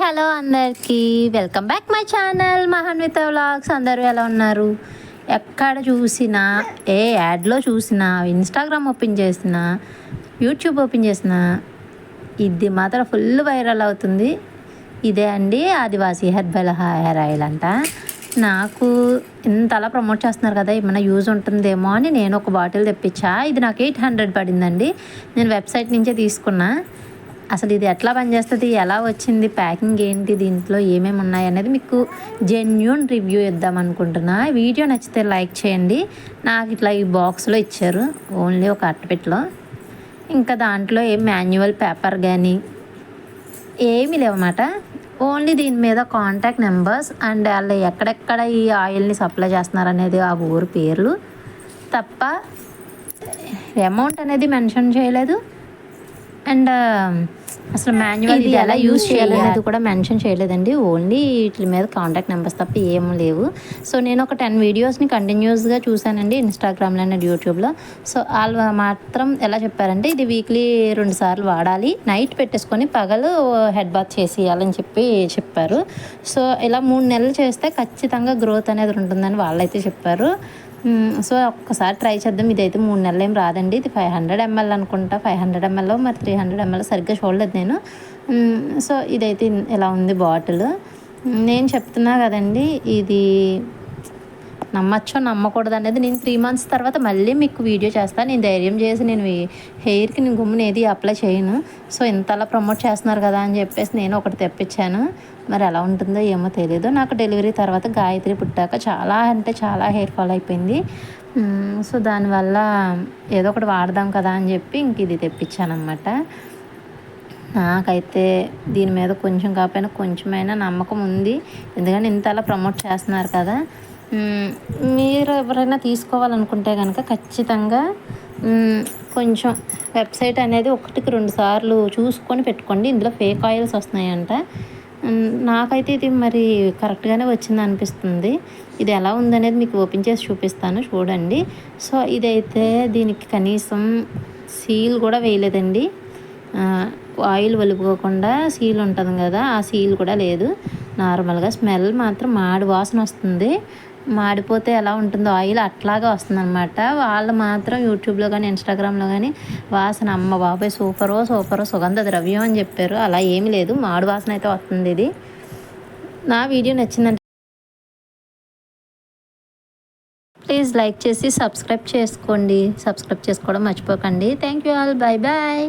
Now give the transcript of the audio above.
Hello అందరికీ welcome back my channel Mahanvita vlogs. అందరూ ఎలా ఉన్నారు? ఎక్కడ చూసినా, ఏ యాడ్లో చూసినా, ఇన్స్టాగ్రామ్ ఓపెన్ చేసినా, యూట్యూబ్ ఓపెన్ చేసినా ఇది మాత్రం ఫుల్ వైరల్ అవుతుంది. ఇదే అండి ఆదివాసీ హెర్బల్ హెయిర్ ఆయిల్ అంట. నాకు ఇంతలా ప్రమోట్ చేస్తున్నారు కదా, ఏమైనా యూజ్ ఉంటుందేమో అని నేను ఒక బాటిల్ తెప్పించా. ఇది నాకు 800 పడిందండి. నేను వెబ్సైట్ నుంచే తీసుకున్నా. అసలు ఇది ఎట్లా పనిచేస్తుంది, ఎలా వచ్చింది, ప్యాకింగ్ ఏంటి, దీంట్లో ఏమేమి ఉన్నాయి అనేది మీకు జెన్యూన్ రివ్యూ ఇద్దాం అనుకుంటున్నా. వీడియో నచ్చితే లైక్ చేయండి. నాకు ఇట్లా ఈ బాక్స్లో ఇచ్చారు, ఓన్లీ ఒక అట్టపెట్టలో. ఇంకా దాంట్లో ఏం మాన్యువల్ పేపర్ కానీ ఏమీ లేవన్నమాట. ఓన్లీ దీని మీద కాంటాక్ట్ నెంబర్స్ అండ్ వాళ్ళు ఎక్కడెక్కడ ఈ ఆయిల్ని సప్లై చేస్తున్నారు అనేది ఆ ఊరు పేర్లు తప్ప అమౌంట్ అనేది మెన్షన్ చేయలేదు. అండ్ అసలు మాన్యువల్ ఇది ఎలా యూజ్ చేయాలనేది కూడా మెన్షన్ చేయలేదండి. ఓన్లీ వీటి మీద కాంటాక్ట్ నెంబర్స్ తప్ప ఏం లేవు. సో నేను ఒక 10 వీడియోస్ని కంటిన్యూస్గా చూశానండి, ఇన్స్టాగ్రామ్లో అండ్ యూట్యూబ్లో. సో వాళ్ళు మాత్రం ఎలా చెప్పారంటే ఇది వీక్లీ 2 సార్లు వాడాలి, నైట్ పెట్టేసుకొని పగలు హెడ్ బాత్ చేసేయాలని చెప్పారు. సో ఇలా 3 నెలలు చేస్తే ఖచ్చితంగా గ్రోత్ అనేది ఉంటుందని వాళ్ళైతే చెప్పారు. సో ఒక్కసారి ట్రై చేద్దాం. ఇదైతే 3 నెలలు ఏం రాదండి. ఇది 500 ml అనుకుంటా, 500 ml మరి 300 ml సరిగ్గా చూడలేదు నేను. సో ఇదైతే ఇలా ఉంది బాటిల్. నేను చెప్తున్నా కదండి, ఇది నమ్మచ్చో నమ్మకూడదు అనేది నేను 3 months తర్వాత మళ్ళీ మీకు వీడియో చేస్తాను. నేను ధైర్యం చేసి నేను హెయిర్కి నేను గమ్మున ఏది అప్లై చేయను. సో ఇంతలా ప్రమోట్ చేస్తున్నారు కదా అని చెప్పేసి నేను ఒకటి తెప్పించాను. మరి ఎలా ఉంటుందో ఏమో తెలియదు. నాకు డెలివరీ తర్వాత గాయత్రి పుట్టాక చాలా అంటే చాలా హెయిర్ ఫాల్ అయిపోయింది. సో దానివల్ల ఏదో ఒకటి వాడదాం కదా అని చెప్పి ఇంక ఇది తెప్పించాను అనమాట. నాకైతే దీని మీద కొంచెం కాకపోయినా కొంచెమైనా నమ్మకం ఉంది, ఎందుకంటే ఇంతలా ప్రమోట్ చేస్తున్నారు కదా. మీరు ఎవరైనా తీసుకోవాలనుకుంటే కనుక ఖచ్చితంగా కొంచెం వెబ్సైట్ అనేది 1కి 2 సార్లు చూసుకొని పెట్టుకోండి. ఇందులో ఫేక్ ఆయిల్స్ వస్తున్నాయంట. నాకైతే ఇది మరి కరెక్ట్గానే వచ్చింది అనిపిస్తుంది. ఇది ఎలా ఉందనేది మీకు ఓపెన్ చేసి చూపిస్తాను, చూడండి. సో ఇదైతే దీనికి కనీసం సీల్ కూడా వేయలేదండి. ఆయిల్ వలుపుకోకుండా సీల్ ఉంటుంది కదా, ఆ సీల్ కూడా లేదు. నార్మల్గా స్మెల్ మాత్రం మాడి వాసన వస్తుంది. మాడిపోతే ఎలా ఉంటుందో ఆయిల్ అట్లాగా వస్తుంది అనమాట. వాళ్ళు మాత్రం యూట్యూబ్లో కానీ ఇన్స్టాగ్రామ్లో కానీ వాసన అమ్మ బాబాయ్ సూపరో సుగంధ ద్రవ్యం అని చెప్పారు. అలా ఏమీ లేదు, మాడి వాసన అయితే వస్తుంది. ఇది నా వీడియో నచ్చిందంటే ప్లీజ్ లైక్ చేసి సబ్స్క్రైబ్ చేసుకోండి. సబ్స్క్రైబ్ చేసుకోవడం మర్చిపోకండి. Thank you all, bye bye.